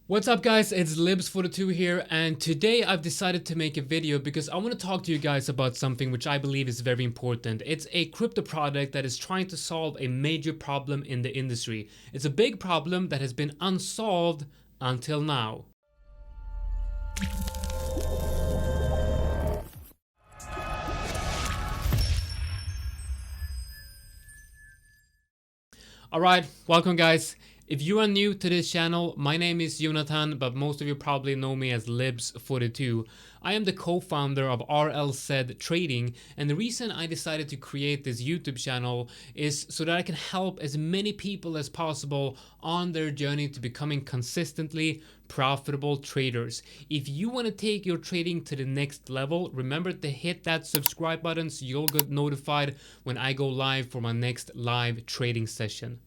What's up guys, it's Libs42 here, and today I've decided to make a video because I want to talk to you guys about something which I believe is very important. It's a crypto product that is trying to solve a major problem in the industry. It's a big problem that has been unsolved until now. Alright, welcome guys. If you are new to this channel, my name is Jonathan, but most of you probably know me as Libs42. I am the co-founder of RLZ Trading, and the reason I decided to create this YouTube channel is so that I can help as many people as possible on their journey to becoming consistently profitable traders. If you want to take your trading to the next level, remember to hit that subscribe button so you'll get notified when I go live for my next live trading session.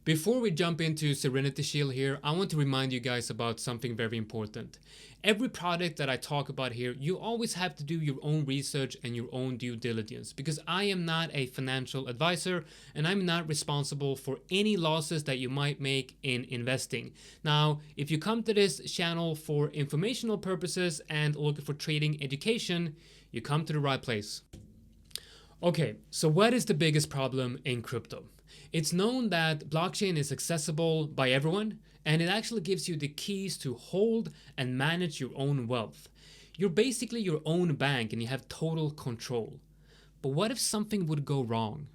Before we jump into Serenity Shield here, I want to remind you guys about something very important. Every product that I talk about here, you always have to do your own research and your own due diligence, because I am not a financial advisor and I'm not responsible for any losses that you might make in investing. Now, if you come to this channel for informational purposes and looking for trading education, you come to the right place. Okay, so what is the biggest problem in crypto? It's known that blockchain is accessible by everyone, and it actually gives you the keys to hold and manage your own wealth. You're basically your own bank and you have total control. But what if something would go wrong?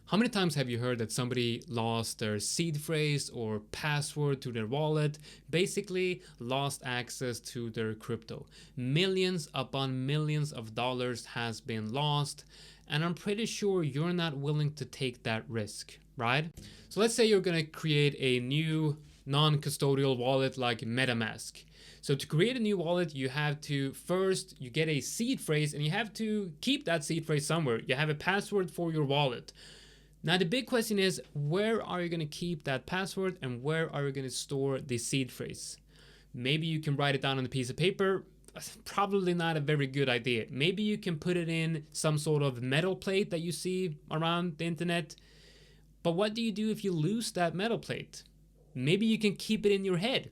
How many times have you heard that somebody lost their seed phrase or password to their wallet, basically lost access to their crypto? Millions upon millions of dollars has been lost, and I'm pretty sure you're not willing to take that risk, right? So let's say you're gonna create a new non-custodial wallet like MetaMask. So to create a new wallet, you have to first, you get a seed phrase and you have to keep that seed phrase somewhere. You have a password for your wallet. Now the big question is, where are you going to keep that password and where are you going to store the seed phrase? Maybe you can write it down on a piece of paper. Probably not a very good idea. Maybe you can put it in some sort of metal plate that you see around the internet. But what do you do if you lose that metal plate? Maybe you can keep it in your head.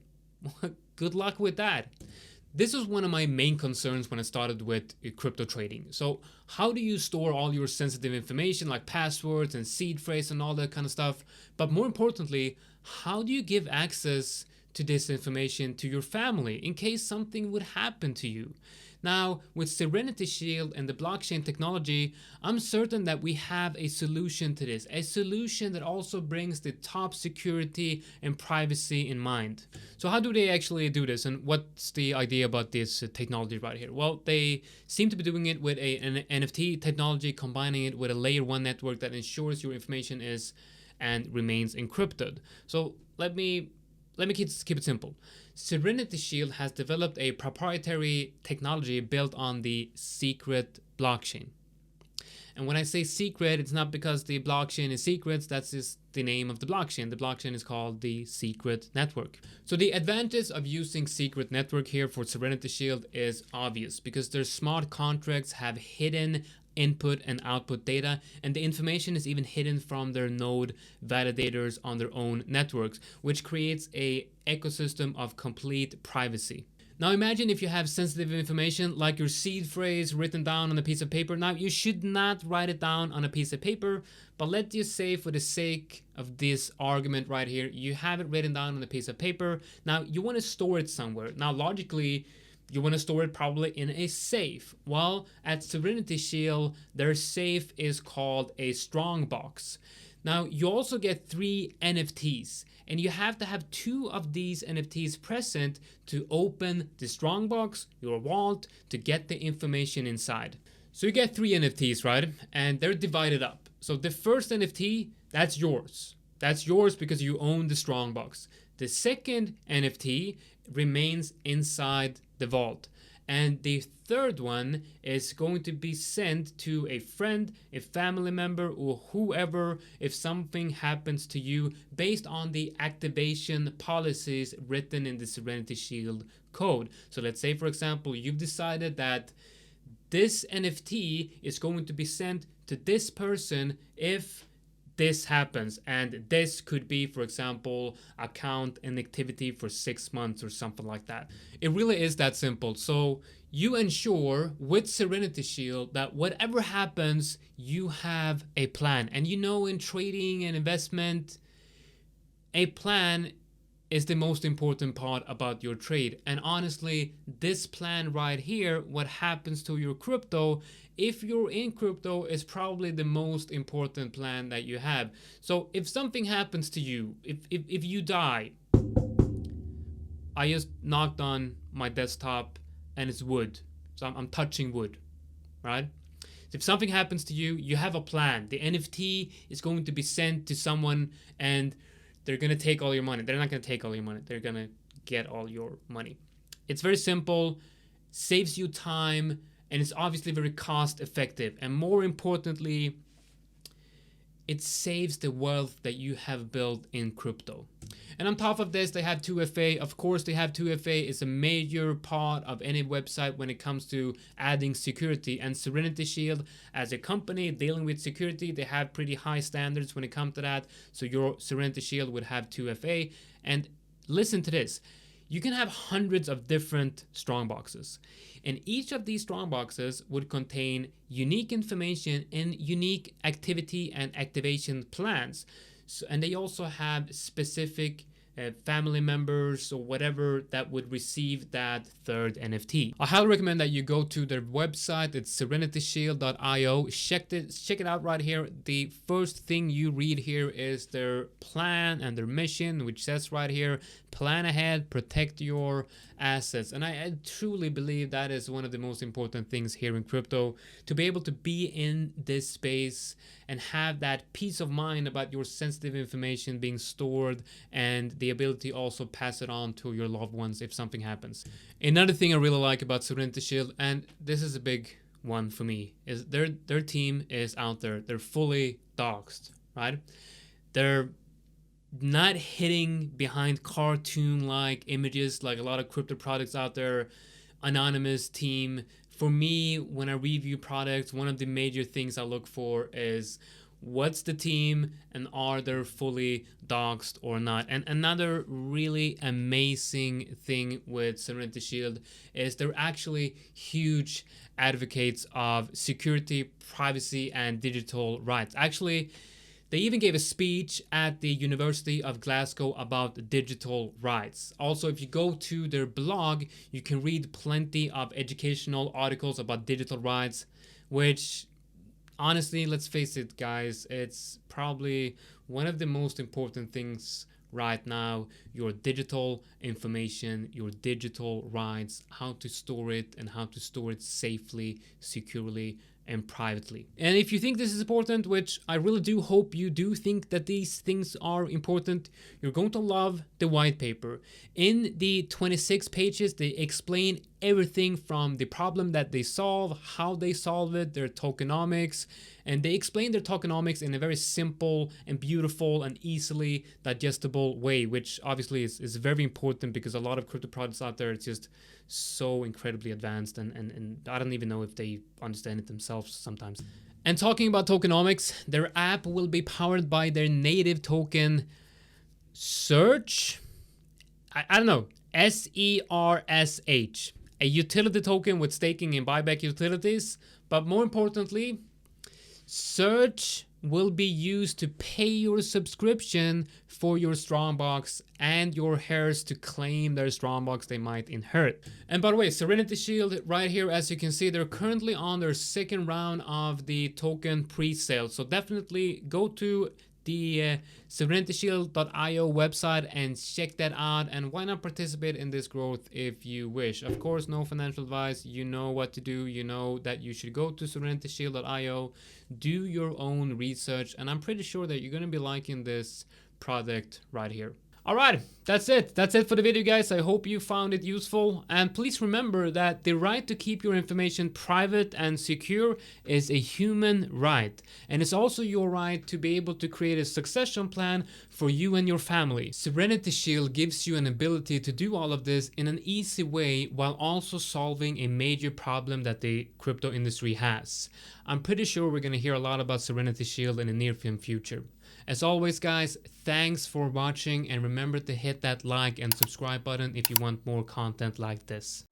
Good luck with that. This was one of my main concerns when I started with crypto trading. So how do you store all your sensitive information like passwords and seed phrase and all that kind of stuff? But more importantly, how do you give access to this information to your family in case something would happen to you? Now, with Serenity Shield and the blockchain technology, I'm certain that we have a solution to this, a solution that also brings the top security and privacy in mind. So how do they actually do this, and what's the idea about this technology right here? Well, they seem to be doing it with an NFT technology, combining it with a layer 1 network that ensures your information is and remains encrypted. So let me keep it simple. Serenity Shield has developed a proprietary technology built on the secret blockchain. And when I say secret, it's not because the blockchain is secret, that's just the name of the blockchain. The blockchain is called the secret network. So the advantage of using secret network here for Serenity Shield is obvious, because their smart contracts have hidden input and output data, and the information is even hidden from their node validators on their own networks, which creates a ecosystem of complete privacy. Now imagine if you have sensitive information like your seed phrase written down on a piece of paper. Now you should not write it down on a piece of paper, but let's just say for the sake of this argument right here, you have it written down on a piece of paper. Now you want to store it somewhere. Now logically, you want to store it probably in a safe. Well, at Serenity Shield, their safe is called a StrongBox. Now, you also get 3 NFTs, and you have to have 2 of these NFTs present to open the StrongBox, your wallet, to get the information inside. So you get 3 NFTs, right? And they're divided up. So the first NFT, that's yours. That's yours because you own the StrongBox. The second NFT remains inside the vault. And the third one is going to be sent to a friend, a family member, or whoever if something happens to you based on the activation policies written in the Serenity Shield code. So let's say, for example, you've decided that this NFT is going to be sent to this person if this happens, and this could be, for example, account inactivity for 6 months or something like that. It really is that simple. So you ensure with Serenity Shield that whatever happens, you have a plan. And you know, in trading and investment, a plan is the most important part about your trade. And honestly, this plan right here, what happens to your crypto, if you're in crypto, is probably the most important plan that you have. So if something happens to you, if you die, I just knocked on my desktop and it's wood. So I'm touching wood, right? So if something happens to you, you have a plan. The NFT is going to be sent to someone and they're going to take all your money. They're not going to take all your money. They're going to get all your money. It's very simple, saves you time, and it's obviously very cost effective. And more importantly, it saves the wealth that you have built in crypto. And on top of this, they have 2FA. Of course, they have 2FA. It's a major part of any website when it comes to adding security. And Serenity Shield, as a company dealing with security, they have pretty high standards when it comes to that. So your Serenity Shield would have 2FA. And listen to this. You can have hundreds of different StrongBoxes. And each of these StrongBoxes would contain unique information and unique activity and activation plans. So, and they also have specific family members or whatever that would receive that third NFT. I highly recommend that you go to their website. It's serenityshield.io. Check it out right here. The first thing you read here is their plan and their mission, which says right here, plan ahead, protect your assets. And I truly believe that is one of the most important things here in crypto, to be able to be in this space and have that peace of mind about your sensitive information being stored, and the ability also pass it on to your loved ones if something happens. Another thing I really like about Serenity Shield, and this is a big one for me, is their team is out there. They're fully doxed, right? They're not hitting behind cartoon-like images like a lot of crypto products out there. Anonymous team. For me, when I review products, one of the major things I look for is what's the team and are they fully doxed or not. And another really amazing thing with Serenity Shield is they're actually huge advocates of security, privacy, and digital rights. Actually, they even gave a speech at the University of Glasgow about digital rights. Also, if you go to their blog, you can read plenty of educational articles about digital rights, which honestly, let's face it, guys, it's probably one of the most important things right now. Your digital information, your digital rights, how to store it and how to store it safely, securely, and privately. And if you think this is important, which I really do hope you do think that these things are important, you're going to love the white paper. In the 26 pages, they explain everything from the problem that they solve, how they solve it, their tokenomics, and they explain their tokenomics in a very simple and beautiful and easily digestible way, which obviously is very important because a lot of crypto products out there, it's just so incredibly advanced, and I don't even know if they understand it themselves sometimes. And talking about tokenomics, their app will be powered by their native token SERSH, I don't know, SERSH, a utility token with staking and buyback utilities. But more importantly, SERSH will be used to pay your subscription for your StrongBox and your heirs to claim their StrongBox they might inherit. And by the way, Serenity Shield right here, as you can see, they're currently on their second round of the token pre-sale. So definitely go to the serenityshield.io website and check that out, and why not participate in this growth if you wish. Of course, no financial advice. You know what to do. You know that you should go to serenityshield.io, do your own research, and I'm pretty sure that you're going to be liking this product right here. All right, that's it. That's it for the video, guys. I hope you found it useful. And please remember that the right to keep your information private and secure is a human right. And it's also your right to be able to create a succession plan for you and your family. Serenity Shield gives you an ability to do all of this in an easy way while also solving a major problem that the crypto industry has. I'm pretty sure we're going to hear a lot about Serenity Shield in the near future. As always, guys, thanks for watching, and remember to hit that like and subscribe button if you want more content like this.